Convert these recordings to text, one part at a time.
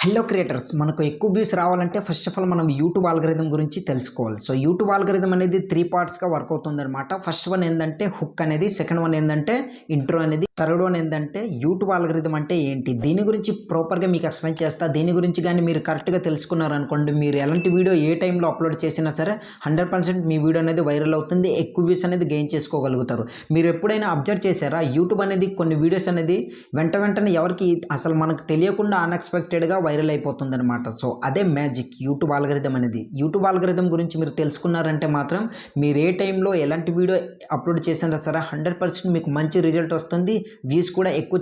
Hello creators, మనకు ఎక్కువ views రావాలంటే ఫస్ట్ ఆఫ్ ఆల్ మనం యూట్యూబ్ ఆల్గరిథం గురించి తెలుసుకోవాలి. సో యూట్యూబ్ ఆల్గరిథం అనేది 3 పార్ట్స్గా వర్క్ అవుతుందన్నమాట. ఫస్ట్ వన్ ఏంటంటే హుక్ అనేది, సెకండ్ వన్ ఏంటంటే ఇంట్రో అనేది, థర్డ్ వన్ ఏంటంటే యూట్యూబ్ ఆల్గరిథం అంటే ఏంటి, దీని గురించి ప్రాపర్గా మీకు ఎక్స్ప్లెయిన్ చేస్తా. దీని గురించి కానీ మీరు కరెక్ట్గా తెలుసుకున్నారనుకోండి, మీరు ఎలాంటి వీడియో ఏ టైంలో అప్లోడ్ చేసినా సరే 100% మీ వీడియో అనేది వైరల్ అవుతుంది, ఎక్కువ వ్యూస్ అనేది గెయిన్ చేసుకోగలుగుతారు. మీరు ఎప్పుడైనా అబ్జర్వ్ చేశారా, యూట్యూబ్ అనేది కొన్ని వీడియోస్ అనేది వెంటనే ఎవరికి అసలు మనకు తెలియకుండా అన్ఎక్స్పెక్టెడ్గా వైరల్ అయిపోతుంది అనమాట. సో అదే మ్యాజిక్ యూట్యూబ్ ఆల్గరిథం అనేది. యూట్యూబ్ ఆల్గరిథం గురించి మీరు తెలుసుకున్నారంటే మాత్రం మీరు ఏ టైంలో ఎలాంటి వీడియో అప్లోడ్ చేసినా సరే 100% మీకు మంచి రిజల్ట్ వస్తుంది, వ్యూస్ కూడా ఎక్కువ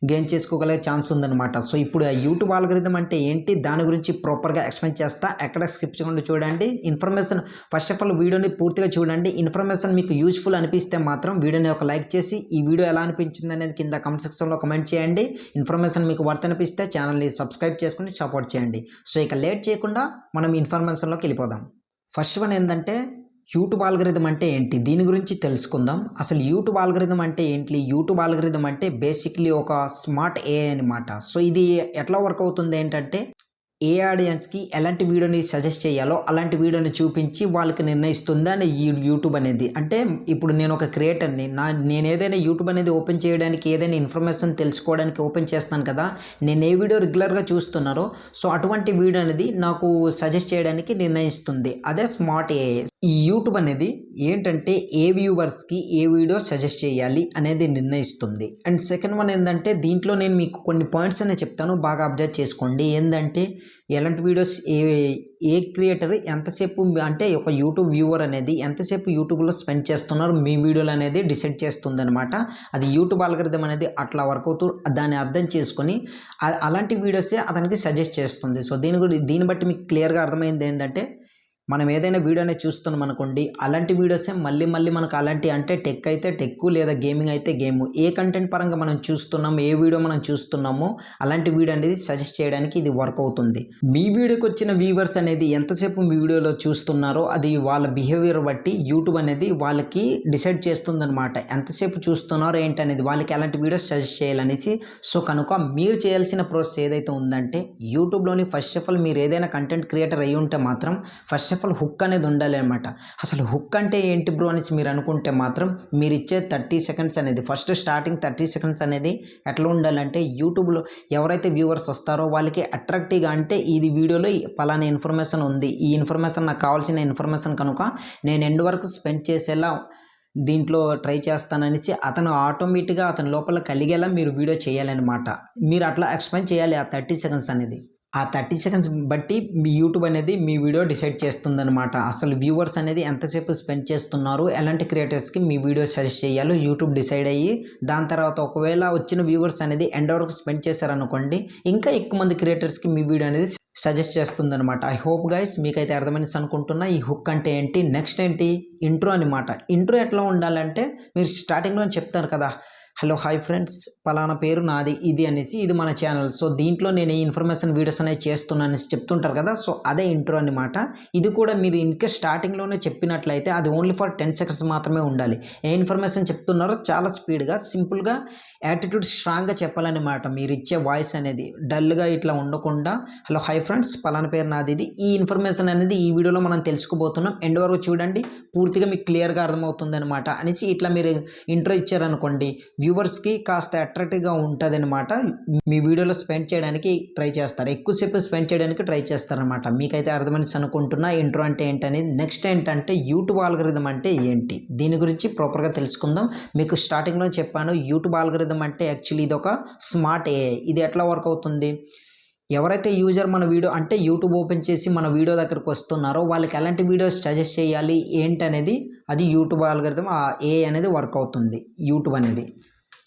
గెయిన్ చేసుకోగలిగే ఛాన్స్ ఉందన్నమాట. సో ఇప్పుడు ఆ యూట్యూబ్ ఆల్గరిథం అంటే ఏంటి, దాని గురించి ప్రాపర్గా ఎక్స్ప్లెయిన్ చేస్తా. ఎక్కడ స్క్రిప్ట్ చేయకుండా చూడండి. ఇన్ఫర్మేషన్ ఫస్ట్ ఆఫ్ ఆల్ వీడియోని పూర్తిగా చూడండి. ఇన్ఫర్మేషన్ మీకు యూస్ఫుల్ అనిపిస్తే మాత్రం వీడియోని ఒక లైక్ చేసి ఈ వీడియో ఎలా అనిపించింది అనేది కింద కామెంట్ సెక్షన్లో కమెంట్ చేయండి. ఇన్ఫర్మేషన్ మీకు వర్త్ అనిపిస్తే ఛానల్ని సబ్స్క్రైబ్ చేసుకుని సపోర్ట్ చేయండి. సో ఇక లేట్ చేయకుండా మనం ఇన్ఫర్మేషన్లోకి వెళ్ళిపోదాం. ఫస్ట్ వన్ ఏంటంటే యూట్యూబ్ ఆల్గరిథం అంటే ఏంటి, దీని గురించి తెలుసుకుందాం. అసలు యూట్యూబ్ ఆల్గరిథం అంటే ఏంటి? యూట్యూబ్ ఆల్గరిథం అంటే బేసిక్లీ ఒక స్మార్ట్ ఏఐ అనమాట. సో ఇది ఎట్లా వర్క్ అవుతుంది ఏంటంటే, ఏ ఆడియన్స్కి ఎలాంటి వీడియోని సజెస్ట్ చేయాలో అలాంటి వీడియోని చూపించి వాళ్ళకి నిర్ణయిస్తుంది అని ఈ యూట్యూబ్ అనేది. అంటే ఇప్పుడు నేను ఒక క్రియేటర్ని, నేను ఏదైనా యూట్యూబ్ అనేది ఓపెన్ చేయడానికి, ఏదైనా ఇన్ఫర్మేషన్ తెలుసుకోవడానికి ఓపెన్ చేస్తాను కదా, నేను ఏ వీడియో రెగ్యులర్గా చూస్తున్నారో సో అటువంటి వీడియో అనేది నాకు సజెస్ట్ చేయడానికి నిర్ణయిస్తుంది. అదే స్మార్ట్ ఏఐ. ఈ యూట్యూబ్ అనేది ఏంటంటే ఏ వ్యూవర్స్కి ఏ వీడియో సజెస్ట్ చేయాలి అనేది నిర్ణయిస్తుంది. అండ్ సెకండ్ వన్ ఏంటంటే, దీంట్లో నేను మీకు కొన్ని పాయింట్స్ అనే చెప్తాను, బాగా అబ్జర్వ్ చేసుకోండి. ఏంటంటే ఎలాంటి వీడియోస్ ఏ క్రియేటర్ ఎంతసేపు, అంటే ఒక యూట్యూబ్ వ్యూవర్ అనేది ఎంతసేపు యూట్యూబ్లో స్పెండ్ చేస్తున్నారు మీ వీడియోలు అనేది డిసైడ్ చేస్తుంది అనమాట. అది యూట్యూబ్ ఆల్గరిథం అనేది అట్లా వర్క్ అవుతూ దాన్ని అర్థం చేసుకొని అలాంటి వీడియోసే అతనికి సజెస్ట్ చేస్తుంది. సో దీన్ని బట్టి మీకు క్లియర్గా అర్థమైంది ఏంటంటే, మనం ఏదైనా వీడియోనే చూస్తున్నాం అనుకోండి, అలాంటి వీడియోసే మళ్ళీ మనకు అలాంటి, అంటే టెక్ అయితే టెక్, లేదా గేమింగ్ అయితే గేమ్, ఏ కంటెంట్ పరంగా మనం చూస్తున్నాం, ఏ వీడియో మనం చూస్తున్నామో అలాంటి వీడియో అనేది సజెస్ట్ చేయడానికి ఇది వర్క్ అవుతుంది. మీ వీడియోకి వచ్చిన వ్యూవర్స్ అనేది ఎంతసేపు మీ వీడియోలో చూస్తున్నారో అది వాళ్ళ బిహేవియర్ బట్టి యూట్యూబ్ అనేది వాళ్ళకి డిసైడ్ చేస్తుందన్నమాట. ఎంతసేపు చూస్తున్నారో ఏంటనేది, వాళ్ళకి ఎలాంటి వీడియోస్ సజెస్ట్ చేయాలనేసి. సో కనుక మీరు చేయాల్సిన ప్రాసెస్ ఏదైతే ఉందంటే, యూట్యూబ్లోని ఫస్ట్ ఆఫ్ ఆల్ మీరు ఏదైనా కంటెంట్ క్రియేటర్ అయ్యి ఉంటే మాత్రం ఫస్ట్ ఆఫ్ ఆల్ హుక్ అనేది ఉండాలి అనమాట. అసలు హుక్ అంటే ఏంటి బ్రో అనేసి మీరు అనుకుంటే మాత్రం, మీరు ఇచ్చే 30 సెకండ్స్ అనేది, ఫస్ట్ స్టార్టింగ్ 30 సెకండ్స్ అనేది ఎట్లా ఉండాలంటే, యూట్యూబ్లో ఎవరైతే వ్యూవర్స్ వస్తారో వాళ్ళకి అట్రాక్టివ్గా, అంటే ఇది వీడియోలో పలానా ఇన్ఫర్మేషన్ ఉంది, ఈ ఇన్ఫర్మేషన్ నాకు కావాల్సిన ఇన్ఫర్మేషన్ కనుక నేను ఎండ్ వరకు స్పెండ్ చేసేలా దీంట్లో ట్రై చేస్తాననేసి అతను ఆటోమేటిక్గా అతని లోపల కలిగేలా మీరు వీడియో చేయాలన్నమాట. మీరు అట్లా ఎక్స్ప్లెయిన్ చేయాలి ఆ 30 సెకండ్స్ అనేది. ఆ 30 సెకండ్స్ బట్టి మీ యూట్యూబ్ అనేది మీ వీడియో డిసైడ్ చేస్తుందన్నమాట. అసలు వ్యూవర్స్ అనేది ఎంతసేపు స్పెండ్ చేస్తున్నారు, ఎలాంటి క్రియేటర్స్కి మీ వీడియో సజెస్ట్ చేయాలో యూట్యూబ్ డిసైడ్ అయ్యి, దాని తర్వాత ఒకవేళ వచ్చిన వ్యూవర్స్ అనేది ఎండ్ వరకు స్పెండ్ చేశారనుకోండి, ఇంకా ఎక్కువ మంది క్రియేటర్స్కి మీ వీడియో అనేది సజెస్ట్ చేస్తుందన్నమాట. ఐ హోప్ గైస్ మీకైతే అర్థమైంది అనుకుంటున్నా ఈ హుక్ అంటే ఏంటి. నెక్స్ట్ ఏంటి, ఇంట్రో అనమాట. ఇంట్రో ఎట్లా ఉండాలంటే, మీరు స్టార్టింగ్లో చెప్తారు కదా, హలో హాయ్ ఫ్రెండ్స్, పలానా పేరు నాది ఇది అనేసి, ఇది మన ఛానల్, సో దీంట్లో నేను ఈ ఇన్ఫర్మేషన్ వీడియోస్ అనేది చేస్తున్నాను అనేసి చెప్తుంటారు కదా, సో అదే ఇంట్రో అనమాట. ఇది కూడా మీరు ఇన్కేస్ స్టార్టింగ్లోనే చెప్పినట్లయితే అది ఓన్లీ ఫర్ 10 సెకండ్స్ మాత్రమే ఉండాలి. ఏ ఇన్ఫర్మేషన్ చెప్తున్నారో చాలా స్పీడ్గా, సింపుల్గా, యాటిట్యూడ్ స్ట్రాంగ్గా చెప్పాలన్నమాట. మీరు ఇచ్చే వాయిస్ అనేది డల్గా ఇట్లా ఉండకుండా, హలో హాయ్ ఫ్రెండ్స్, పలానా పేరు నాది ఇది, ఈ ఇన్ఫర్మేషన్ అనేది ఈ వీడియోలో మనం తెలుసుకోబోతున్నాం, ఎండ్ వరకు చూడండి, పూర్తిగా మీకు క్లియర్గా అర్థమవుతుంది అనమాట అనేసి ఇట్లా మీరు ఇంట్రో ఇచ్చారనుకోండి, వ్యూవర్స్కి కాస్త అట్రాక్టివ్గా ఉంటుంది అనమాట. మీ వీడియోలో స్పెండ్ చేయడానికి ట్రై చేస్తారు, ఎక్కువసేపు స్పెండ్ చేయడానికి ట్రై చేస్తారనమాట. మీకైతే అర్థమని అనుకుంటున్నా ఇంట్రో అంటే ఏంటనేది. నెక్స్ట్ ఏంటంటే యూట్యూబ్ ఆల్గరిథం అంటే ఏంటి, దీని గురించి ప్రాపర్గా తెలుసుకుందాం. మీకు స్టార్టింగ్లో చెప్పాను, యూట్యూబ్ ఆల్గరిథం అంటే యాక్చువల్లీ ఇది ఒక స్మార్ట్ ఏఐ. ఇది ఎట్లా వర్క్ అవుతుంది, ఎవరైతే యూజర్ మన వీడియో, అంటే యూట్యూబ్ ఓపెన్ చేసి మన వీడియో దగ్గరకు వస్తున్నారో వాళ్ళకి ఎలాంటి వీడియోస్ సజెస్ట్ చేయాలి ఏంటనేది, అది యూట్యూబ్ ఆల్గరిథం, ఆ ఏఐ అనేది వర్క్ అవుతుంది యూట్యూబ్ అనేది.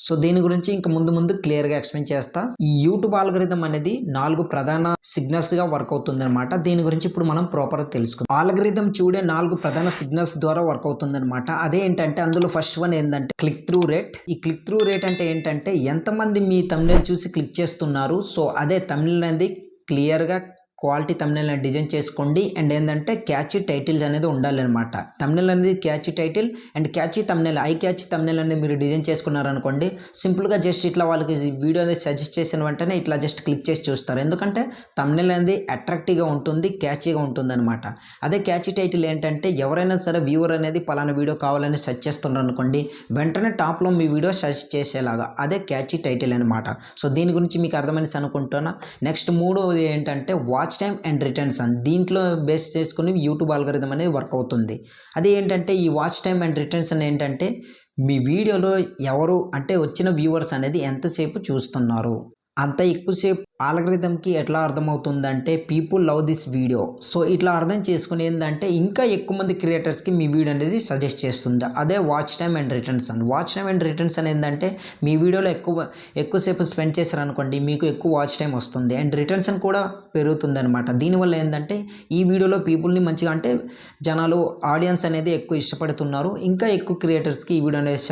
సో దీని గురించి ఇంకా ముందు క్లియర్గా ఎక్స్ప్లెయిన్ చేస్తా. ఈ యూట్యూబ్ ఆల్గరిథం అనేది 4 ప్రధాన సిగ్నల్స్గా వర్క్ అవుతుంది అనమాట. దీని గురించి ఇప్పుడు మనం ప్రాపర్గా తెలుసుకుందాం. ఆల్గరిథం చూడే 4 ప్రధాన సిగ్నల్స్ ద్వారా వర్క్ అవుతుంది అనమాట. అదేంటంటే, అందులో ఫస్ట్ వన్ ఏంటంటే క్లిక్ త్రూ రేట్. ఈ క్లిక్ త్రూ రేట్ అంటే ఏంటంటే, ఎంతమంది మీ థంబ్నెయిల్ చూసి క్లిక్ చేస్తున్నారు, సో అదే థంబ్నెయిల్ అనేది క్లియర్గా క్వాలిటీ తమ్నెయిల్ డిజైన్ చేసుకోండి. అండ్ ఏంటంటే క్యాచీ టైటిల్స్ అనేది ఉండాలన్నమాట. తమ్నెయిల్ అనేది catchy title and catchy thumbnail, ఐ క్యాచీ తమ్నెయిల్ అనేది మీరు డిజైన్ చేసుకున్నారనుకోండి, సింపుల్గా జస్ట్ ఇట్లా వాళ్ళకి వీడియో అనేది సజెస్ట్ చేసిన వెంటనే ఇట్లా జస్ట్ క్లిక్ చేసి చూస్తారు. ఎందుకంటే తమ్నెయిల్ అనేది అట్రాక్టివ్గా ఉంటుంది, క్యాచీగా ఉంటుంది అనమాట. అదే క్యాచీ టైటిల్ ఏంటంటే ఎవరైనా సరే వ్యూవర్ అనేది పలానా వీడియో కావాలని సెర్చ్ చేస్తున్నారు అనుకోండి, వెంటనే టాప్లో మీ వీడియో సజెస్ట్ చేసేలాగా అదే క్యాచీ టైటిల్ అనమాట. సో దీని గురించి మీకు అర్థమైంది అనుకుంటున్నా. నెక్స్ట్ మూడోది ఏంటంటే వాచ్ టైమ్ అండ్ రిటర్న్స్ అని, దీంట్లో బేస్ చేసుకుని యూట్యూబ్ ఆల్గరిథం అనేది వర్క్ అవుతుంది. అది ఏంటంటే ఈ వాచ్ టైమ్ అండ్ రిటర్న్స్ అని ఏంటంటే మీ వీడియోలో ఎవరు అంటే వచ్చిన వ్యూవర్స్ అనేది ఎంతసేపు చూస్తున్నారు, అంత ఎక్కువసేపు ఆల్గరిథంకి ఎట్లా అర్థమవుతుందంటే people love this video. So ఇట్లా అర్థం చేసుకుని ఏంటంటే ఇంకా ఎక్కువ మంది క్రియేటర్స్కి మీ వీడియో అనేది సజెస్ట్ చేస్తుంది. అదే వాచ్ టైమ్ అండ్ రిటర్న్స్ అని. వాచ్ టైమ్ అండ్ రిటర్న్స్ అని ఏంటంటే మీ వీడియోలో ఎక్కువసేపు స్పెండ్ చేశారనుకోండి, మీకు ఎక్కువ వాచ్ టైం వస్తుంది అండ్ రిటర్న్స్ అని కూడా పెరుగుతుంది అనమాట. దీనివల్ల ఏంటంటే ఈ వీడియోలో పీపుల్ని మంచిగా అంటే జనాలు ఆడియన్స్ అనేది ఎక్కువ ఇష్టపడుతున్నారు, ఇంకా ఎక్కువ క్రియేటర్స్కి ఈ వీడియో అనేది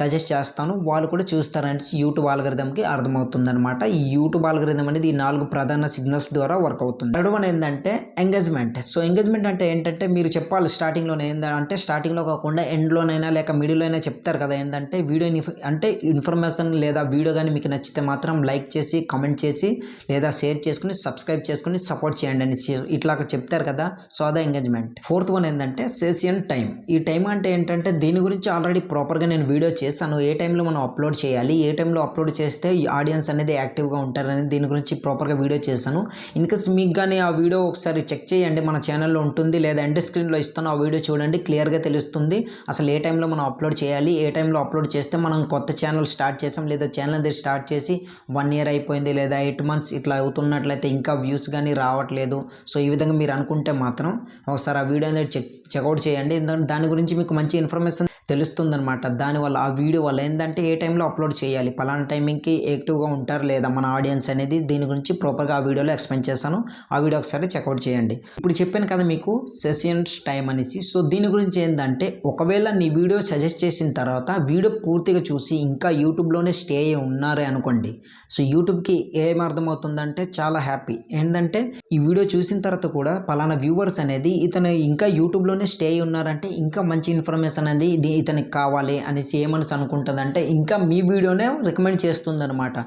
సజెస్ట్ చేస్తాను, వాళ్ళు కూడా చూస్తారని యూట్యూబ్ ఆల్గరిథంకి అర్థమవుతుంది అనమాట. ఈ యూట్యూబ్ ఆల్గరిథం అనేది ఈ 4 ప్రధాన సిగ్నల్స్ ద్వారా వర్క్ అవుతుంది. థర్డ్ వన్ ఏంటంటే ఎంగేజ్మెంట్. సో ఎంగేజ్మెంట్ అంటే ఏంటంటే మీరు చెప్పాలి స్టార్టింగ్లోనే ఏంటంటే స్టార్టింగ్లో కాకుండా ఎండ్లోనైనా లేక మిడిల్లో అయినా చెప్తారు కదా, ఏంటంటే వీడియో అంటే ఇన్ఫర్మేషన్ లేదా వీడియో కానీ మీకు నచ్చితే మాత్రం లైక్ చేసి కామెంట్ చేసి లేదా షేర్ చేసుకుని సబ్స్క్రైబ్ చేసుకుని సపోర్ట్ చేయండి అని ఇట్లా చెప్తారు కదా. సో అదే ఎంగేజ్మెంట్. ఫోర్త్ వన్ ఏంటంటే సెషన్ టైం. ఈ టైం అంటే ఏంటంటే దీని గురించి ఆల్రెడీ ప్రాపర్గా నేను వీడియో చేశాను, ఏ టైంలో మనం అప్లోడ్ చేయాలి, ఏ టైంలో అప్లోడ్ చేస్తే ఈ ఆడియన్స్ అనేది యాక్టివ్గా ఉంటారని దీని గురించి ప్రాపర్గా వీడియో చేశాను. ఇన్కేస్ మీకు కానీ ఆ వీడియో ఒకసారి చెక్ చేయండి, మన ఛానల్లో ఉంటుంది లేదా ఎండ్ స్క్రీన్లో ఇస్తాను, ఆ వీడియో చూడండి, క్లియర్గా తెలుస్తుంది అసలు ఏ టైంలో మనం అప్లోడ్ చేయాలి, ఏ టైంలో అప్లోడ్ చేస్తే మనం కొత్త ఛానల్ స్టార్ట్ చేసాం లేదా ఛానల్ అనేది స్టార్ట్ చేసి 1 year అయిపోయింది లేదా 8 months ఇట్లా అవుతున్నట్లయితే ఇంకా వ్యూస్ కానీ రావట్లేదు. సో ఈ విధంగా మీరు అనుకుంటే మాత్రం ఒకసారి ఆ వీడియో అనేది చెక్అవుట్ చేయండి. దాని గురించి మీకు మంచి ఇన్ఫర్మేషన్ తెలుస్తుందనమాట. దానివల్ల ఆ వీడియో వల్ల ఏంటంటే ఏ టైంలో అప్లోడ్ చేయాలి, పలానా టైమింగ్కి యాక్టివ్గా ఉంటారు లేదా మన ఆడియన్స్ అనేది దీని గురించి ప్రాపర్గా ఆ వీడియోలో ఎక్స్ప్లెయిన్ చేశాను, ఆ వీడియో ఒకసారి చెక్అవుట్ చేయండి. ఇప్పుడు చెప్పాను కదా మీకు సెషన్స్ టైం అనేసి. సో దీని గురించి ఏంటంటే ఒకవేళ నీ వీడియో సజెస్ట్ చేసిన తర్వాత వీడియో పూర్తిగా చూసి ఇంకా యూట్యూబ్లోనే స్టే అయ్యి ఉన్నారే అనుకోండి, సో యూట్యూబ్కి ఏం అర్థమవుతుందంటే చాలా హ్యాపీ. ఏంటంటే ఈ వీడియో చూసిన తర్వాత కూడా పలానా వ్యూవర్స్ అనేది ఇతను ఇంకా యూట్యూబ్లోనే స్టే అయ్యి ఉన్నారంటే ఇంకా మంచి ఇన్ఫర్మేషన్ అనేది ఇతనికి కావాలి అనేసి ఏమని అనుకుంటుందంటే ఇంకా మీ వీడియోనే రికమెండ్ చేస్తుంది అనమాట.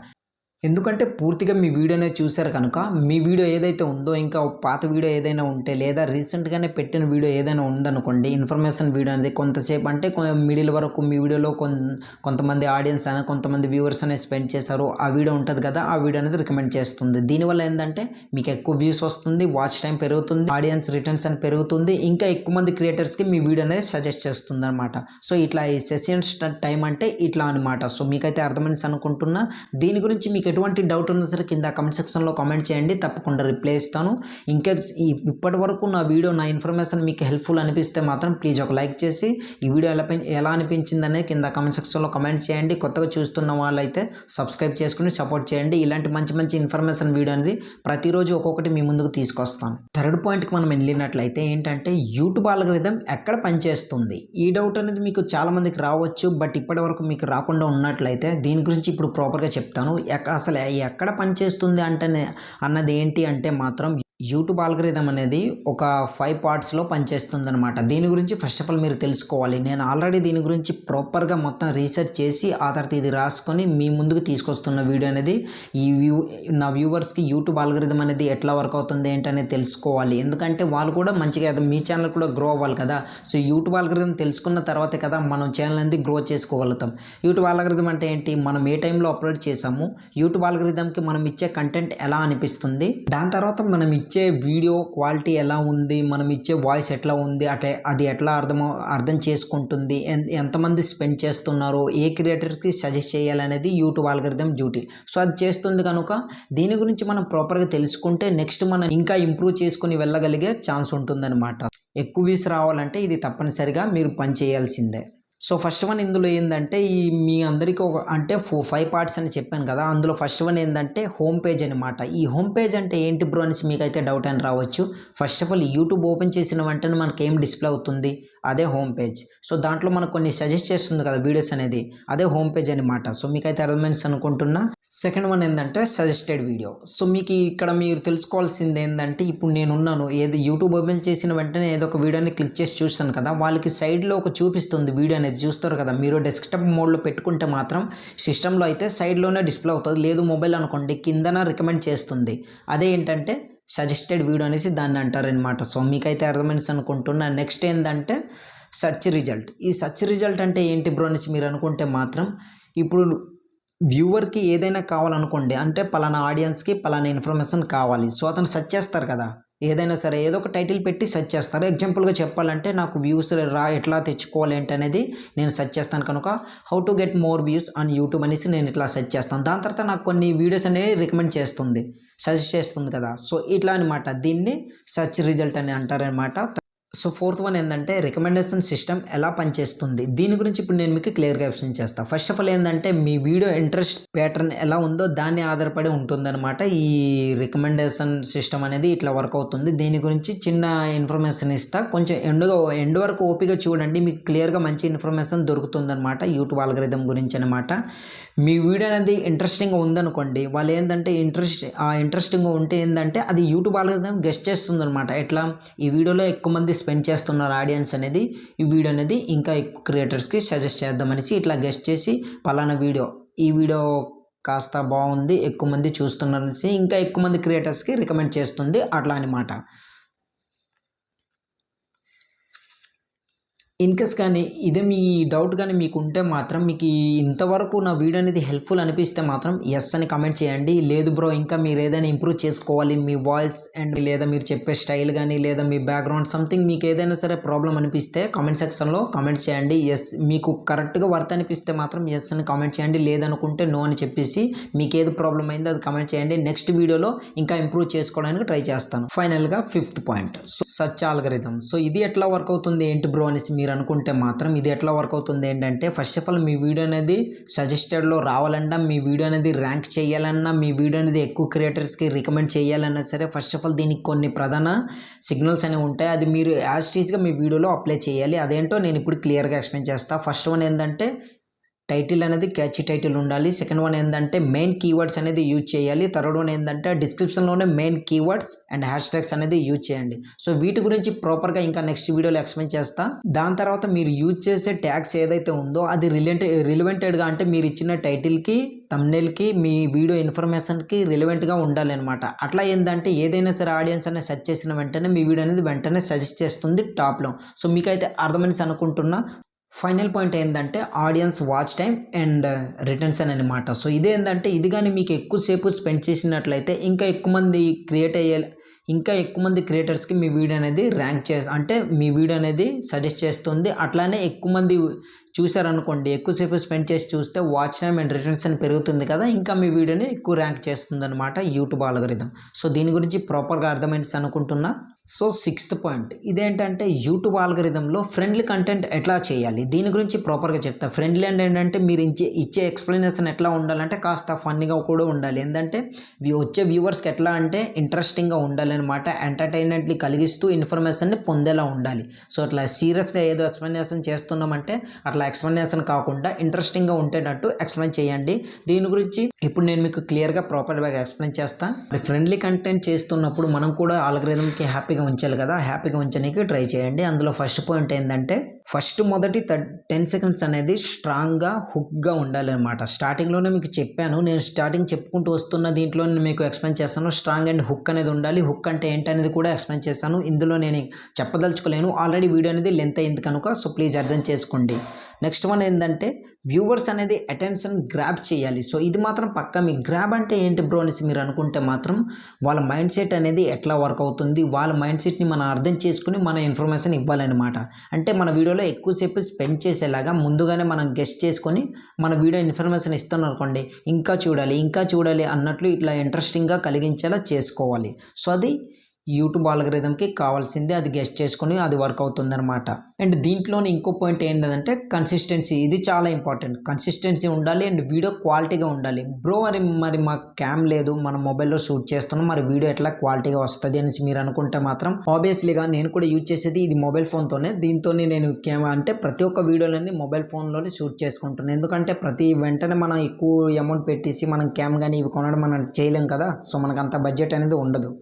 ఎందుకంటే పూర్తిగా మీ వీడియోనే చూశారు కనుక మీ వీడియో ఏదైతే ఉందో ఇంకా పాత వీడియో ఏదైనా ఉంటే లేదా రీసెంట్గానే పెట్టిన వీడియో ఏదైనా ఉందనుకోండి, ఇన్ఫర్మేషన్ వీడియో అనేది కొంతసేపు అంటే మిడిల్ వరకు మీ వీడియోలో కొంతమంది ఆడియన్స్ అయినా కొంతమంది వ్యూవర్స్ అనేది స్పెండ్ చేశారు, ఆ వీడియో ఉంటుంది కదా, ఆ వీడియో అనేది రికమెండ్ చేస్తుంది. దీనివల్ల ఏంటంటే మీకు ఎక్కువ వ్యూస్ వస్తుంది, వాచ్ టైం పెరుగుతుంది, ఆడియన్స్ రిటర్న్స్ అని పెరుగుతుంది, ఇంకా ఎక్కువ మంది క్రియేటర్స్కి మీ వీడియో అనేది సజెస్ట్ చేస్తుంది అనమాట. సో ఇట్లా ఈ సెషన్స్ టైం అంటే ఇట్లా అనమాట. సో మీకైతే అర్థమైంది అనుకుంటున్నా. దీని గురించి మీకు ఎటువంటి డౌట్ ఉన్నా సరే కింద కమెంట్ సెక్షన్లో కామెంట్ చేయండి, తప్పకుండా రిప్లై ఇస్తాను. ఇంకేస్ ఇప్పటి వరకు నా వీడియో నా ఇన్ఫర్మేషన్ మీకు హెల్ప్ఫుల్ అనిపిస్తే మాత్రం ప్లీజ్ ఒక లైక్ చేసి ఈ వీడియో ఎలా అనిపించింది అనేది కింద కమెంట్ సెక్షన్లో కామెంట్ చేయండి. కొత్తగా చూస్తున్న వాళ్ళైతే సబ్స్క్రైబ్ చేసుకుని సపోర్ట్ చేయండి. ఇలాంటి మంచి మంచి ఇన్ఫర్మేషన్ వీడియో అనేది ప్రతిరోజు ఒక్కొక్కటి మీ ముందుకు తీసుకొస్తాను. థర్డ్ పాయింట్కి మనం వెళ్ళినట్లయితే ఏంటంటే యూట్యూబ్ ఆల్గరిథం ఎక్కడ పనిచేస్తుంది. ఈ డౌట్ అనేది మీకు చాలామందికి రావచ్చు, బట్ ఇప్పటి వరకు మీకు రాకుండా ఉన్నట్లయితే దీని గురించి ఇప్పుడు ప్రాపర్గా చెప్తాను. అసలు ఎక్కడ పనిచేస్తుంది అంటే అన్నది ఏంటి అంటే మాత్రం యూట్యూబ్ ఆల్గరిథం అనేది ఒక 5 partsలో పనిచేస్తుంది అనమాట. దీని గురించి ఫస్ట్ ఆఫ్ ఆల్ మీరు తెలుసుకోవాలి. నేను ఆల్రెడీ దీని గురించి ప్రాపర్గా మొత్తం రీసెర్చ్ చేసి ఆ తర్వాత ఇది రాసుకొని మీ ముందుకు తీసుకొస్తున్న వీడియో అనేది నా వ్యూవర్స్కి యూట్యూబ్ ఆల్గరిథం అనేది ఎట్లా వర్క్ అవుతుంది ఏంటనేది తెలుసుకోవాలి. ఎందుకంటే వాళ్ళు కూడా మంచిగా మీ ఛానల్ కూడా గ్రో అవ్వాలి కదా. సో యూట్యూబ్ ఆల్గరిథం తెలుసుకున్న తర్వాతే కదా మనం ఛానల్ అనేది గ్రో చేసుకోగలుగుతాం. యూట్యూబ్ ఆల్గరిథం అంటే ఏంటి, మనం ఏ టైంలో అప్లోడ్ చేసాము, యూట్యూబ్ ఆల్గరిథంకి మనం ఇచ్చే కంటెంట్ ఎలా అనిపిస్తుంది, దాని తర్వాత మనం ఇచ్చే వీడియో క్వాలిటీ ఎలా ఉంది, మనం ఇచ్చే వాయిస్ ఎట్లా ఉంది, అది ఎట్లా అర్థం చేసుకుంటుంది, ఎంతమంది స్పెండ్ చేస్తున్నారు, ఏ క్రియేటర్కి సజెస్ట్ చేయాలనేది యూట్యూబ్ ఆల్గరిథం డ్యూటీ. సో అది చేస్తుంది కనుక దీని గురించి మనం ప్రాపర్గా తెలుసుకుంటే నెక్స్ట్ మనం ఇంకా ఇంప్రూవ్ చేసుకుని వెళ్ళగలిగే ఛాన్స్ ఉంటుందన్నమాట. ఎక్కువ వ్యూస్ రావాలంటే ఇది తప్పనిసరిగా మీరు పని చేయాల్సిందే. సో ఫస్ట్ వన్ ఇందులో ఏంటంటే మీ అందరికీ అంటే 5 parts అని చెప్పాను కదా, అందులో ఫస్ట్ వన్ ఏంటంటే హోమ్ పేజ్ అనమాట. ఈ హోమ్ పేజ్ అంటే ఏంటి బ్రో అనేసి మీకైతే డౌట్ అని రావచ్చు. First of all YouTube open చేసిన వెంటనే మనకి ఏం డిస్ప్లే అవుతుంది, అదే హోమ్ పేజ్. సో దాంట్లో మనకు కొన్ని సజెస్ట్ చేస్తుంది కదా వీడియోస్ అనేది, అదే హోమ్ పేజ్ అనమాట. సో మీకైతే అర్థమైంది అనుకుంటున్నా. సెకండ్ వన్ ఏంటంటే సజెస్టెడ్ వీడియో. సో మీకు ఇక్కడ మీరు తెలుసుకోవాల్సింది ఏంటంటే, ఇప్పుడు నేనున్నాను ఏది యూట్యూబ్ ఓపెన్ చేసిన వెంటనే ఏదో ఒక వీడియోని క్లిక్ చేసి చూస్తాను కదా, వాళ్ళకి సైడ్లో ఒక చూపిస్తుంది వీడియో అనేది, చూస్తారు కదా. మీరు డెస్క్టాప్ మోడ్లో పెట్టుకుంటే మాత్రం సిస్టంలో అయితే సైడ్లోనే డిస్ప్లే అవుతుంది, లేదు మొబైల్ అనుకోండి కిందన రికమెండ్ చేస్తుంది. అదే ఏంటంటే సజెస్టెడ్ వీడియో అనేసి దాన్ని అంటారనమాట. సో మీకైతే అర్థమైంది అనుకుంటున్నా. నెక్స్ట్ ఏంటంటే సెర్చ్ రిజల్ట్. ఈ సెర్చ్ రిజల్ట్ అంటే ఏంటి బ్రో అనేసి మీరు అనుకుంటే మాత్రం, ఇప్పుడు వ్యూవర్కి ఏదైనా కావాలనుకోండి, అంటే పలానా ఆడియన్స్కి పలానా ఇన్ఫర్మేషన్ కావాలి, సో అతను సెర్చ్ చేస్తారు కదా, ఏదైనా సరే ఏదో ఒక టైటిల్ పెట్టి సెర్చ్ చేస్తారు. ఎగ్జాంపుల్గా చెప్పాలంటే నాకు వ్యూస్ ఎట్లా తెచ్చుకోవాలి ఏంటనేది నేను సెర్చ్ చేస్తాను కనుక how to get more views on YouTube అనేసి నేను ఇట్లా సెర్చ్ చేస్తాను. దాని తర్వాత నాకు కొన్ని వీడియోస్ అనేవి రికమెండ్ చేస్తుంది, సజెస్ట్ చేస్తుంది కదా. సో ఇట్లా అనమాట, దీన్ని సెర్చ్ రిజల్ట్ అని అంటారనమాట. సో ఫోర్త్ వన్ ఏంటంటే రికమెండేషన్ సిస్టమ్ ఎలా పనిచేస్తుంది, దీని గురించి ఇప్పుడు నేను మీకు క్లియర్గా ఎక్స్ప్లెయిన్ చేస్తాను. ఫస్ట్ ఆఫ్ ఆల్ ఏంటంటే మీ వీడియో ఇంట్రెస్ట్ ప్యాటర్న్ ఎలా ఉందో దాన్ని ఆధారపడి ఉంటుందన్నమాట ఈ రికమెండేషన్ సిస్టమ్ అనేది ఇట్లా వర్క్ అవుతుంది. దీని గురించి చిన్న ఇన్ఫర్మేషన్ ఇస్తా, కొంచెం ఎండ్ వరకు ఓపిక చూడండి, మీకు క్లియర్గా మంచి ఇన్ఫర్మేషన్ దొరుకుతుందన్నమాట యూట్యూబ్ అల్గోరిథం గురించి అనమాట. మీ వీడియో అనేది ఇంట్రెస్టింగ్గా ఉందనుకోండి, వాళ్ళు ఏంటంటే ఇంట్రెస్టింగ్గా ఉంటే ఏంటంటే అది యూట్యూబ్ అల్గోరిథం గెస్ట్ చేస్తుంది అనమాట. ఎట్లా ఈ వీడియోలో ఎక్కువ మంది స్పెండ్ చేస్తున్నారు ఆడియన్స్ అనేది, ఈ వీడియో అనేది ఇంకా ఎక్కువ క్రియేటర్స్కి సజెస్ట్ చేద్దామనేసి ఇట్లా గెస్ట్ చేసి పలానా ఈ వీడియో కాస్త బాగుంది, ఎక్కువ మంది చూస్తున్నారనేసి ఇంకా ఎక్కువ మంది క్రియేటర్స్కి రికమెండ్ చేస్తుంది, అట్లా అనమాట. ఇన్కేస్ కానీ ఇదే మీ డౌట్ కానీ మీకు ఉంటే మాత్రం, మీకు ఇంతవరకు నా వీడియో అనేది హెల్ప్ఫుల్ అనిపిస్తే మాత్రం ఎస్ అని కమెంట్ చేయండి. లేదు బ్రో ఇంకా మీరు ఏదైనా ఇంప్రూవ్ చేసుకోవాలి, మీ వాయిస్ అండ్ లేదా మీరు చెప్పే స్టైల్ కానీ లేదా మీ బ్యాక్గ్రౌండ్ సంథింగ్ మీకు ఏదైనా సరే ప్రాబ్లం అనిపిస్తే కామెంట్ సెక్షన్లో కామెంట్ చేయండి. ఎస్ మీకు కరెక్ట్గా వర్త్ అనిపిస్తే మాత్రం ఎస్ అని కామెంట్ చేయండి, లేదనుకుంటే నో అని చెప్పేసి మీకు ఏది ప్రాబ్లం అయిందో అది కామెంట్ చేయండి. నెక్స్ట్ వీడియోలో ఇంకా ఇంప్రూవ్ చేసుకోవడానికి ట్రై చేస్తాను. ఫైనల్గా fifth point, search algorithm. So ఇది ఎట్లా వర్క్ అవుతుంది ఏంటి బ్రో అనేసి మీరు అనుకుంటే మాత్రం, ఇది ఎట్లా వర్క్ అవుతుంది ఏంటంటే, first of all me video అనేది సజెస్టెడ్లో రావాలన్నా, మీ వీడియో అనేది ర్యాంక్ చేయాలన్నా, మీ వీడియో అనేది ఎక్కువ క్రియేటర్స్కి రికమెండ్ చేయాలన్నా సరే ఫస్ట్ ఆఫ్ ఆల్ దీనికి కొన్ని ప్రధాన సిగ్నల్స్ అనేవి ఉంటాయి. అది మీరు యాజ్ టీజ్గా మీ వీడియోలో అప్లై చేయాలి. అదేంటో నేను ఇప్పుడు క్లియర్గా ఎక్స్ప్లెయిన్ చేస్తాను. ఫస్ట్ వన్ ఏంటంటే టైటిల్ అనేది క్యాచీ టైటిల్ ఉండాలి. సెకండ్ వన్ ఏంటంటే మెయిన్ కీవర్డ్స్ అనేది యూజ్ చేయాలి. థర్డ్ వన్ ఏంటంటే డిస్క్రిప్షన్లోనే main keywords and hashtags అనేది యూజ్ చేయండి. సో వీటి గురించి ప్రాపర్గా ఇంకా నెక్స్ట్ వీడియోలో ఎక్స్ప్లెయిన్ చేస్తా. దాని తర్వాత మీరు యూజ్ చేసే ట్యాగ్స్ ఏదైతే ఉందో అది రిలవెంటెడ్గా, అంటే మీరు ఇచ్చిన టైటిల్కి థంబ్నెయిల్కి మీ వీడియో ఇన్ఫర్మేషన్కి రిలవెంట్గా ఉండాలి అనమాట. అట్లా ఏంటంటే ఏదైనా సరే ఆడియన్స్ అనేది సెర్చ్ చేసిన వెంటనే మీ వీడియో అనేది వెంటనే సజెస్ట్ చేస్తుంది టాప్లో. సో మీకైతే అర్థమైంది అనుకుంటున్నా. ఫైనల్ పాయింట్ ఏంటంటే audience watch time and retention అనమాట. సో ఇదేంటంటే ఇది కానీ మీకు ఎక్కువసేపు స్పెండ్ చేసినట్లయితే ఇంకా ఎక్కువ మంది క్రియేటర్స్కి మీ వీడియో అనేది అంటే మీ వీడియో అనేది సజెస్ట్ చేస్తుంది. అట్లానే ఎక్కువ మంది చూసారనుకోండి, ఎక్కువసేపు స్పెండ్ చేసి చూస్తే వాచ్ టైం అండ్ రిటెన్షన్ పెరుగుతుంది కదా, ఇంకా మీ వీడియోని ఎక్కువ ర్యాంక్ చేస్తుంది అనమాట యూట్యూబ్ అల్గోరిథం. సో దీని గురించి ప్రాపర్గా అర్థమైంది అనుకుంటున్నా. సో సిక్స్త్ పాయింట్ ఇదేంటంటే యూట్యూబ్ అల్గోరిథంలో ఫ్రెండ్లీ కంటెంట్ ఎట్లా చేయాలి, దీని గురించి ప్రాపర్గా చెప్తా. ఫ్రెండ్లీ అంటే ఏంటంటే మీరు ఇచ్చే ఎక్స్ప్లెనేషన్ ఎట్లా ఉండాలంటే కాస్త ఫన్నీగా కూడా ఉండాలి. ఏంటంటే వచ్చే వ్యూవర్స్కి ఎట్లా అంటే ఇంట్రెస్టింగ్గా ఉండాలి అనమాట, ఎంటర్టైన్మెంట్ని కలిగిస్తూ ఇన్ఫర్మేషన్ని పొందేలా ఉండాలి. సో అట్లా సీరియస్గా ఏదో ఎక్స్ప్లెనేషన్ చేస్తున్నామంటే అట్లా ఎక్స్ప్లెనేషన్ కాకుండా ఇంట్రెస్టింగ్గా ఉండేటట్టు ఎక్స్ప్లెయిన్ చేయండి. దీని గురించి ఇప్పుడు నేను మీకు క్లియర్గా ప్రాపర్గా ఎక్స్ప్లెయిన్ చేస్తాను. ఫ్రెండ్లీ కంటెంట్ చేస్తున్నప్పుడు మనం కూడా అల్గోరిథంకి హ్యాపీగా ఉంచాలి కదా, హ్యాపీగా ఉంచడానికి ట్రై చేయండి. అందులో ఫస్ట్ పాయింట్ ఏంటంటే మొదటి 10 సెకండ్స్ అనేది స్ట్రాంగ్గా హుక్గా ఉండాలి అనమాట. స్టార్టింగ్లోనే మీకు చెప్పాను, నేను స్టార్టింగ్ చెప్పుకుంటూ వస్తున్న దీంట్లో నేను మీకు ఎక్స్ప్లెయిన్ చేస్తాను. స్ట్రాంగ్ అండ్ హుక్ అనేది ఉండాలి. హుక్ అంటే ఏంటనేది కూడా ఎక్స్ప్లెయిన్ చేశాను, ఇందులో నేను చెప్పదలుచుకోలేను. ఆల్రెడీ వీడియో అనేది లెంత్ అయింది కనుక సో ప్లీజ్ అర్థం చేసుకోండి. నెక్స్ట్ వన్ ఏంటంటే వ్యూవర్స్ అనేది అటెన్షన్ గ్రాబ్ చేయాలి. సో ఇది మాత్రం పక్కా. మీ గ్రాబ్ అంటే ఏంటి బ్రో అనేసి మీరు అనుకుంటే మాత్రం వాళ్ళ మైండ్ సెట్ అనేది ఎట్లా వర్క్ అవుతుంది, వాళ్ళ మైండ్ సెట్ని మనం అర్థం చేసుకుని మన ఇన్ఫర్మేషన్ ఇవ్వాలన్నమాట. అంటే మన వీడియోలో ఎక్కువసేపు స్పెండ్ చేసేలాగా ముందుగానే మనం గెస్ట్ చేసుకొని మన వీడియో ఇన్ఫర్మేషన్ ఇస్తున్నాం అనుకోండి, ఇంకా చూడాలి అన్నట్లు ఇట్లా ఇంట్రెస్టింగ్గా కలిగించేలా చేసుకోవాలి. సో అది యూట్యూబ్ ఆల్గరిథంకి కావాల్సింది అది గెస్ట్ చేసుకొని అది వర్క్ అవుతుందన్నమాట. అండ్ దీంట్లోని ఇంకో పాయింట్ ఏంటంటే కన్సిస్టెన్సీ. ఇది చాలా ఇంపార్టెంట్. కన్సిస్టెన్సీ ఉండాలి అండ్ వీడియో క్వాలిటీగా ఉండాలి. బ్రో మరి మాకు క్యామ్ లేదు, మన మొబైల్లో షూట్ చేస్తున్నాం, మరి వీడియో ఎట్లా క్వాలిటీగా వస్తుంది అనేసి మీరు అనుకుంటే మాత్రం ఆబ్వియస్లీగా నేను కూడా యూజ్ చేసేది ఇది మొబైల్ ఫోన్తోనే. దీంతోనే నేను అంటే ప్రతి ఒక్క వీడియోలన్నీ మొబైల్ ఫోన్లోనే షూట్ చేసుకుంటున్నాను. ఎందుకంటే ప్రతి వెంటనే మనం ఎక్కువ అమౌంట్ పెట్టేసి మనం క్యామ్ కానీ ఇవి కొనడం మనం చేయలేం కదా. సో మనకు అంత బడ్జెట్ అనేది ఉండదు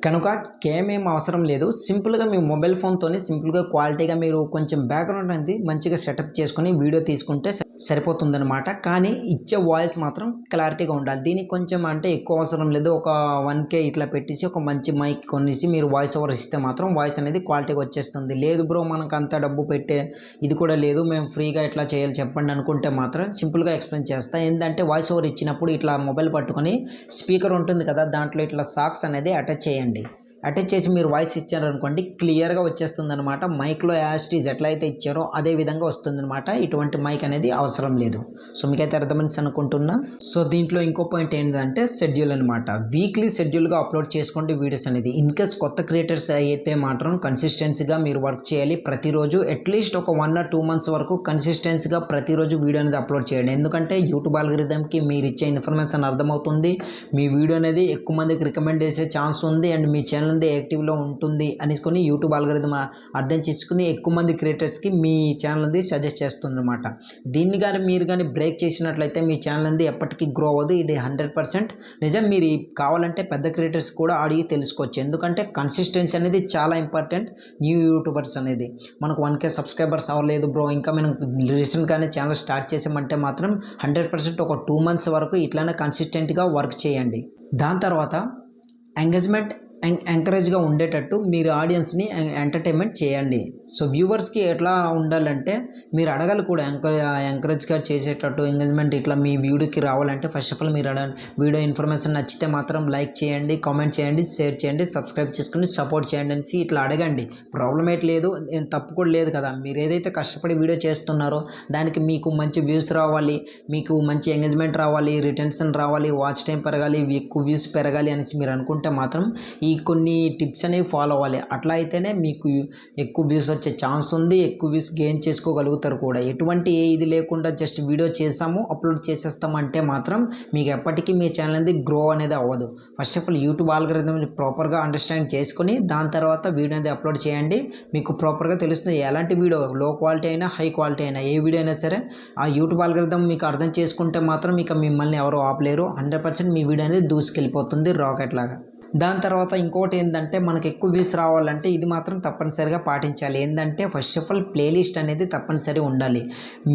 కనుక క్యామ్ ఏం అవసరం లేదు. సింపుల్గా మీ మొబైల్ ఫోన్తోనే సింపుల్గా క్వాలిటీగా మీరు కొంచెం బ్యాక్గ్రౌండ్ అనేది మంచిగా సెటప్ చేసుకొని వీడియో తీసుకుంటే సరిపోతుందన్నమాట. కానీ ఇచ్చే వాయిస్ మాత్రం క్లారిటీగా ఉండాలి. దీనికి కొంచెం అంటే ఎక్కువ అవసరం లేదు. ఒక 1K ఇట్లా పెట్టేసి ఒక మంచి మైక్ కొనేసి మీరు వాయిస్ ఓవర్ ఇస్తే మాత్రం వాయిస్ అనేది క్వాలిటీగా వచ్చేస్తుంది. లేదు బ్రో మనకు అంత డబ్బు పెట్టే ఇది కూడా లేదు, మేము ఫ్రీగా ఎట్లా చేయాలి చెప్పండి అనుకుంటే మాత్రం సింపుల్గా ఎక్స్ప్లెయిన్ చేస్తా. ఏంటంటే వాయిస్ ఓవర్ ఇచ్చినప్పుడు ఇట్లా మొబైల్ పట్టుకొని స్పీకర్ ఉంటుంది కదా, దాంట్లో ఇట్లా సాక్స్ అనేది అటాచ్ చేయండి. అటాచ్ చేసి మీరు వాయిస్ ఇచ్చారనుకోండి క్లియర్గా వచ్చేస్తుంది అనమాట. మైక్లో యాస్టీజ్ ఎట్లయితే ఇచ్చారో అదే విధంగా వస్తుంది అనమాట. ఇటువంటి మైక్ అనేది అవసరం లేదు. సో మీకైతే అర్థమైంది అనుకుంటున్నా. సో దీంట్లో ఇంకో పాయింట్ ఏంటంటే షెడ్యూల్ అనమాట. వీక్లీ షెడ్యూల్గా అప్లోడ్ చేసుకోండి వీడియోస్ అనేది. ఇన్ కేస్ కొత్త క్రియేటర్స్ అయితే మాత్రం కన్సిస్టెన్సీగా మీరు వర్క్ చేయాలి. ప్రతిరోజు అట్లీస్ట్ ఒక 1 or 2 months వరకు కన్సిస్టెన్సీగా ప్రతిరోజు వీడియో అనేది అప్లోడ్ చేయండి. ఎందుకంటే యూట్యూబ్ ఆల్గరిథంకి మీరు ఇచ్చే ఇన్ఫర్మేషన్ అర్థమవుతుంది, మీ వీడియో అనేది ఎక్కువ మందికి రికమెండ్ చేసే ఛాన్స్ ఉంది అండ్ మీ ఛానల్ యాక్టివ్లో ఉంటుంది అనేసుకొని యూట్యూబ్ ఆల్గరిథం అర్థం చేసుకుని ఎక్కువ మంది క్రియేటర్స్కి మీ ఛానల్ అనేది సజెస్ట్ చేస్తుంది అనమాట. దీన్ని కానీ మీరు కానీ బ్రేక్ చేసినట్లయితే మీ ఛానల్ అనేది ఎప్పటికీ గ్రో అవ్వదు. ఇది 100% నిజం. మీరు కావాలంటే పెద్ద క్రియేటర్స్ కూడా అడిగి తెలుసుకోవచ్చు. ఎందుకంటే కన్సిస్టెన్సీ అనేది చాలా ఇంపార్టెంట్. న్యూ యూట్యూబర్స్ అనేది మనకు 1K సబ్స్క్రైబర్స్ అవ్వలేదు బ్రో, ఇంకా మనం రీసెంట్గానే ఛానల్ స్టార్ట్ చేసామంటే మాత్రం 100% ఒక 2 months వరకు ఇట్లానే కన్సిస్టెంట్గా వర్క్ చేయండి. దాని తర్వాత ఎంకరేజ్గా ఉండేటట్టు మీరు ఆడియన్స్ని ఎంటర్టైన్మెంట్ చేయండి. సో వ్యూవర్స్కి ఎట్లా ఉండాలంటే మీరు అడగాలి కూడా, ఎంకరేజ్గా చేసేటట్టు ఎంగేజ్మెంట్ ఇట్లా మీ వీడియోకి రావాలంటే ఫస్ట్ ఆఫ్ ఆల్ మీరు వీడియో ఇన్ఫర్మేషన్ నచ్చితే మాత్రం లైక్ చేయండి, కామెంట్ చేయండి, షేర్ చేయండి, సబ్స్క్రైబ్ చేసుకుని సపోర్ట్ చేయండి అనేసి ఇట్లా అడగండి. ప్రాబ్లం ఏంటి లేదు, తప్పు కూడా లేదు కదా. మీరు ఏదైతే కష్టపడి వీడియో చేస్తున్నారో దానికి మీకు మంచి వ్యూస్ రావాలి, మీకు మంచి ఎంగేజ్మెంట్ రావాలి, రిటెన్షన్ రావాలి, వాచ్ టైం పెరగాలి, ఎక్కువ వ్యూస్ పెరగాలి అనేసి మీరు అనుకుంటే మాత్రం ఈ కొన్ని టిప్స్ అనేవి ఫాలో అవ్వాలి. అట్లా అయితేనే మీకు ఎక్కువ వ్యూస్ వచ్చే ఛాన్స్ ఉంది, ఎక్కువ వ్యూస్ గెయిన్ చేసుకోగలుగుతారు కూడా. ఎటువంటి ఇది లేకుండా జస్ట్ వీడియో చేసాము అప్లోడ్ చేసేస్తామంటే మాత్రం మీకు ఎప్పటికీ మీ ఛానల్ అనేది గ్రో అనేది అవ్వదు. First of all YouTube algorithm ప్రాపర్గా అండర్స్టాండ్ చేసుకుని దాని తర్వాత వీడియో అనేది అప్లోడ్ చేయండి. మీకు ప్రాపర్గా తెలుస్తుంది ఎలాంటి వీడియో, లో క్వాలిటీ అయినా హై క్వాలిటీ అయినా ఏ వీడియో అయినా సరే ఆ యూట్యూబ్ ఆల్గరిథం మీకు అర్థం చేసుకుంటే మాత్రం ఇక మిమ్మల్ని ఎవరు ఆపలేరు. 100% మీ వీడియో అనేది దూసుకెళ్ళిపోతుంది రాకెట్ లాగా. దాని తర్వాత ఇంకోటి ఏంటంటే మనకు ఎక్కువ వ్యూస్ రావాలంటే ఇది మాత్రం తప్పనిసరిగా పాటించాలి. ఏంటంటే ఫస్ట్ ఆఫ్ ఆల్ ప్లేలిస్ట్ అనేది తప్పనిసరి ఉండాలి.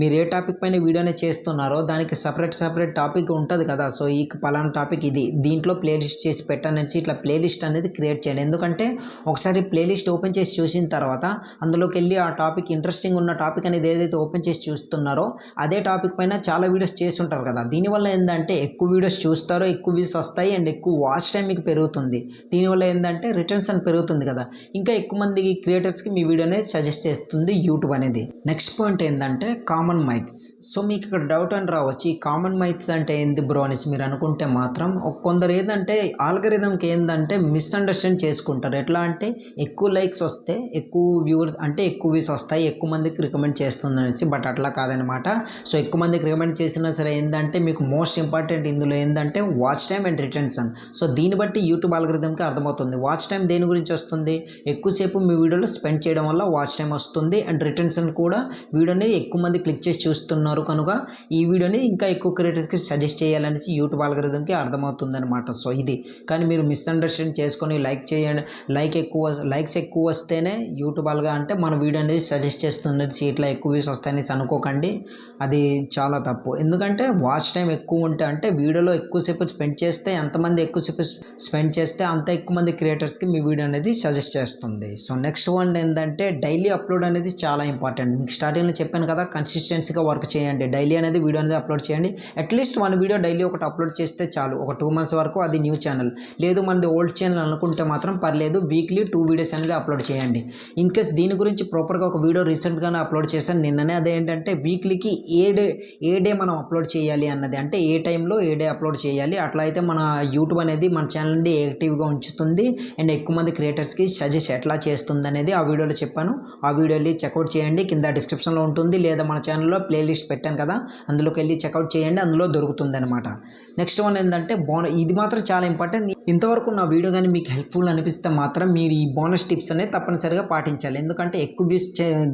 మీరు ఏ టాపిక్ పైన వీడియోనే చేస్తున్నారో దానికి సపరేట్ టాపిక్ ఉంటుంది కదా. సో ఈ పలానా టాపిక్ ఇది, దీంట్లో ప్లేలిస్ట్ చేసి పెట్టానేసి ఇట్లా ప్లేలిస్ట్ అనేది క్రియేట్ చేయండి. ఎందుకంటే ఒకసారి ప్లేలిస్ట్ ఓపెన్ చేసి చూసిన తర్వాత అందులోకి వెళ్ళి ఆ టాపిక్ ఇంట్రెస్టింగ్ ఉన్న టాపిక్ అనేది ఏదైతే ఓపెన్ చేసి చూస్తున్నారో అదే టాపిక్ పైన చాలా వీడియోస్ చేసి ఉంటారు కదా. దీనివల్ల ఏంటంటే ఎక్కువ వీడియోస్ చూస్తారో ఎక్కువ వ్యూస్ వస్తాయి అండ్ ఎక్కువ వాచ్ టైం మీకు పెరుగుతుంది. దీనివల్ల ఏంటంటే రిటెన్షన్ పెరుగుతుంది కదా, ఇంకా ఎక్కువ మంది క్రియేటర్స్కి మీ వీడియో అనేది సజెస్ట్ చేస్తుంది యూట్యూబ్ అనేది. నెక్స్ట్ పాయింట్ ఏంటంటే కామన్ మైత్స్. సో మీకు ఇక్కడ డౌట్ అని రావచ్చు, ఈ కామన్ మైత్స్ అంటే ఏంది బ్రో అనేసి మీరు అనుకుంటే మాత్రం కొందరు ఏంటంటే ఆల్గరిథంకి ఏంటంటే మిస్అండర్స్టాండ్ చేసుకుంటారు. ఎట్లా అంటే ఎక్కువ లైక్స్ వస్తే ఎక్కువ వ్యూవర్స్ అంటే ఎక్కువ వ్యూస్ వస్తాయి, ఎక్కువ మందికి రికమెండ్ చేస్తుంది అనేసి. బట్ అట్లా కాదనమాట. సో ఎక్కువ మందికి రికమెండ్ చేసినా సరే ఏంటంటే మీకు మోస్ట్ ఇంపార్టెంట్ ఇందులో ఏంటంటే watch time and retention. So దీన్ని బట్టి యూట్యూబ్ ఆల్గరిథంకి అర్థమవుతుంది వాచ్ టైం దేని గురించి వస్తుంది, ఎక్కువసేపు మీ వీడియోలో స్పెండ్ చేయడం వల్ల వాచ్ టైం వస్తుంది అండ్ రిటెన్షన్ కూడా వీడియోని ఎక్కువ మంది క్లిక్ చేసి చూస్తున్నారు కనుక ఈ వీడియోని ఇంకా ఎక్కువ క్రియేటర్స్కి సజెస్ట్ చేయాలనేసి యూట్యూబ్ ఆల్గరిథంకి అర్థమవుతుంది అనమాట. సో ఇది కానీ మీరు మిస్అండర్స్టాండ్ చేసుకొని లైక్స్ ఎక్కువ వస్తేనే యూట్యూబ్ అంటే మన వీడియో అనేది సజెస్ట్ చేస్తుంది, ఇట్లా ఎక్కువ వ్యూస్ వస్తాయనేసి అనుకోకండి. అది చాలా తప్పు. ఎందుకంటే వాచ్ టైం ఎక్కువ ఉంటే అంటే వీడియోలో ఎక్కువసేపు స్పెండ్ చేస్తే ఎంతమంది ఎక్కువసేపు స్పెండ్ చేస్తే అంత ఎక్కువ మంది క్రియేటర్స్కి మీ వీడియో అనేది సజెస్ట్ చేస్తుంది. సో నెక్స్ట్ వన్ ఏంటంటే డైలీ అప్లోడ్ అనేది చాలా ఇంపార్టెంట్. మీకు స్టార్టింగ్లో చెప్పాను కదా కన్సిస్టెన్సీగా వర్క్ చేయండి. డైలీ అనేది వీడియో అనేది అప్లోడ్ చేయండి. అట్లీస్ట్ 1 వీడియో డైలీ ఒకటి అప్లోడ్ చేస్తే చాలు. ఒక 2 months వరకు అది న్యూ ఛానల్, లేదు మనది ఓల్డ్ ఛానల్ అనుకుంటే మాత్రం పర్లేదు, వీక్లీ 2 వీడియోస్ అనేది అప్లోడ్ చేయండి. ఇన్ కేస్ దీని గురించి ప్రాపర్గా ఒక వీడియో రీసెంట్గానే అప్లోడ్ చేశాను నిన్ననే. అదేంటంటే వీక్లీకి ఏ డే మనం అప్లోడ్ చేయాలి అన్నది, అంటే ఏ టైంలో ఏ డే అప్లోడ్ చేయాలి. అట్లా అయితే మన యూట్యూబ్ అనేది మన ఛానల్ నుండి యాక్టివ్గా ఉంచుతుంది అండ్ ఎక్కువ మంది క్రియేటర్స్కి సజెస్ట్ ఎట్లా చేస్తుంది అనేది ఆ వీడియోలో చెప్పాను. ఆ వీడియో వెళ్ళి చెక్అవుట్ చేయండి, కింద డిస్క్రిప్షన్లో ఉంటుంది, లేదా మన ఛానల్లో ప్లేలిస్ట్ పెట్టాను కదా అందులోకి వెళ్ళి చెక్అవుట్ చేయండి, అందులో దొరుకుతుంది అనమాట. నెక్స్ట్ వన్ ఏంటంటే ఇది మాత్రం చాలా ఇంపార్టెంట్. ఇంతవరకు నా వీడియో కానీ మీకు హెల్ప్ఫుల్ అనిపిస్తే మాత్రం మీరు ఈ బోనస్ టిప్స్ అనేది తప్పనిసరిగా పాటించాలి. ఎందుకంటే ఎక్కువ వ్యూస్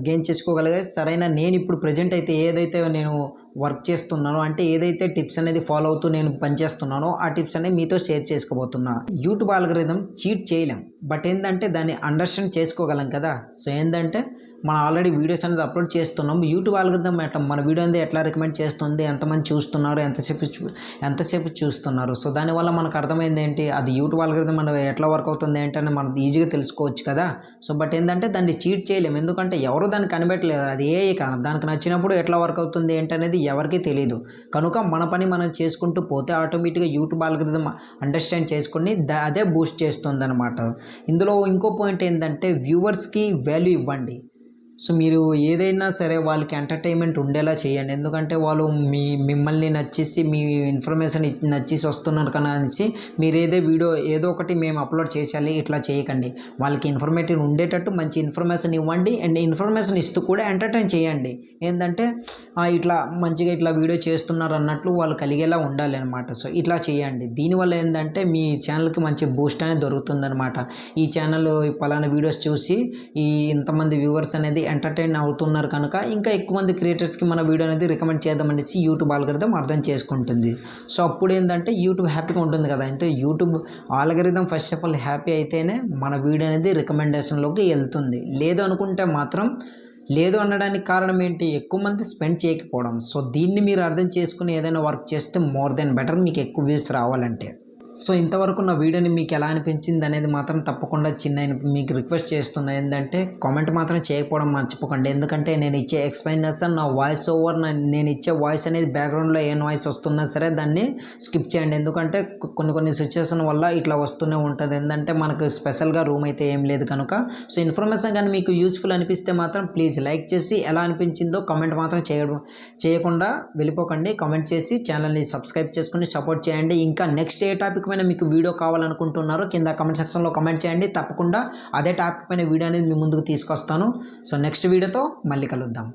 గెయిన్ చేసుకోగలిగే సరైన నేను ఇప్పుడు ప్రజెంట్ అయితే ఏదైతే నేను వర్క్ చేస్తున్నానో, అంటే ఏదైతే టిప్స్ అనేది ఫాలో అవుతూ నేను పనిచేస్తున్నానో ఆ టిప్స్ అనేది మీతో షేర్ చేసుకోబోతున్నా. యూట్యూబ్ ఆల్గరిథం చీట్ చేయలేం, బట్ ఏంటంటే దాన్ని అండర్స్టాండ్ చేసుకోగలం కదా. సో ఏంటంటే మనం ఆల్రెడీ వీడియోస్ అనేది అప్లోడ్ చేస్తున్నాం. యూట్యూబ్ ఆల్గరిథం మన వీడియో అనేది ఎట్లా రికమెండ్ చేస్తుంది, ఎంతమంది చూస్తున్నారు, ఎంతసేపు చూస్తున్నారు. సో దానివల్ల మనకు అర్థమైంది ఏంటి, అది యూట్యూబ్ ఆల్గరిథం మన ఎట్లా వర్క్ అవుతుంది ఏంటని మనం ఈజీగా తెలుసుకోవచ్చు కదా. సో బట్ ఏంటంటే దాన్ని చీట్ చేయలేము, ఎందుకంటే ఎవరు దాన్ని కనిపెట్టలేదు, అది ఏ కారణం దానికి నచ్చినప్పుడు ఎట్లా వర్క్ అవుతుంది ఏంటనేది ఎవరికీ తెలియదు. కనుక మన పని మనం చేసుకుంటూ పోతే ఆటోమేటిక్గా యూట్యూబ్ ఆల్గరిథం అండర్స్టాండ్ చేసుకుని అదే బూస్ట్ చేస్తుంది అనమాట. ఇందులో ఇంకో పాయింట్ ఏంటంటే వ్యూవర్స్కి వాల్యూ ఇవ్వండి. సో మీరు ఏదైనా సరే వాళ్ళకి ఎంటర్టైన్మెంట్ ఉండేలా చేయండి, ఎందుకంటే వాళ్ళు మిమ్మల్ని నచ్చేసి మీ ఇన్ఫర్మేషన్ నచ్చేసి వస్తున్నారు కదా అనేసి మీరు ఏదో ఒకటి మేము అప్లోడ్ చేసేయాలి ఇట్లా చేయకండి. వాళ్ళకి ఇన్ఫర్మేటివ్ ఉండేటట్టు మంచి ఇన్ఫర్మేషన్ ఇవ్వండి అండ్ ఇన్ఫర్మేషన్ ఇస్తూ కూడా ఎంటర్టైన్ చేయండి. ఏంటంటే ఇట్లా మంచిగా ఇట్లా వీడియో చేస్తున్నారు అన్నట్లు వాళ్ళు కలిగేలా ఉండాలి అనమాట. సో ఇట్లా చేయండి. దీనివల్ల ఏంటంటే మీ ఛానల్కి మంచి బూస్ట్ అనేది దొరుకుతుందనమాట. ఈ ఛానల్ పలానా వీడియోస్ చూసి ఇంతమంది వ్యూవర్స్ అనేది ఎంటర్టైన్ అవుతున్నారు కనుక ఇంకా ఎక్కువ మంది క్రియేటర్స్కి మన వీడియో అనేది రికమెండ్ చేద్దామనేసి యూట్యూబ్ ఆల్గరిథం అర్థం చేసుకుంటుంది. సో అప్పుడు ఏంటంటే యూట్యూబ్ హ్యాపీగా ఉంటుంది కదా. అంటే YouTube algorithm first of all happy అయితేనే మన వీడియో అనేది రికమెండేషన్లోకి వెళ్తుంది. లేదు అనుకుంటే మాత్రం లేదు అనడానికి కారణం ఏంటి, ఎక్కువ మంది స్పెండ్ చేయకపోవడం. సో దీన్ని మీరు అర్థం చేసుకుని ఏదైనా వర్క్ చేస్తే మోర్ దెన్ బెటర్, మీకు ఎక్కువ వ్యూస్ రావాలంటే. సో ఇంతవరకు నా వీడియోని మీకు ఎలా అనిపించింది అనేది మాత్రం తప్పకుండా మీకు రిక్వెస్ట్ చేస్తున్నా, ఏంటంటే కామెంట్ మాత్రం చేయకపోవడం మర్చిపోకండి. ఎందుకంటే నేను ఇచ్చే ఎక్స్ప్లెనేషన్ నా వాయిస్ ఓవర్, నేను ఇచ్చే వాయిస్ అనేది బ్యాక్గ్రౌండ్లో ఏ నాయిస్ వస్తున్నా సరే దాన్ని స్కిప్ చేయండి. ఎందుకంటే కొన్ని సిచ్యువేషన్ వల్ల ఇట్లా వస్తూనే ఉంటుంది. ఏంటంటే మనకు స్పెషల్గా రూమ్ అయితే ఏం లేదు కనుక. సో ఇన్ఫర్మేషన్ కానీ మీకు యూస్ఫుల్ అనిపిస్తే మాత్రం ప్లీజ్ లైక్ చేసి ఎలా అనిపించిందో కామెంట్ మాత్రం చేయకుండా వెళ్ళిపోకండి. కామెంట్ చేసి ఛానల్ని సబ్స్క్రైబ్ చేసుకుని సపోర్ట్ చేయండి. ఇంకా నెక్స్ట్ ఏ టాపిక్ పైన మీకు వీడియో కావాలనుకుంటున్నారో కింద కామెంట్ సెక్షన్లో కామెంట్ చేయండి. తప్పకుండా అదే టాపిక్ పైన వీడియో అనేది మీ ముందుకు తీసుకొస్తాను. సో నెక్స్ట్ వీడియోతో మళ్ళీ కలుద్దాం.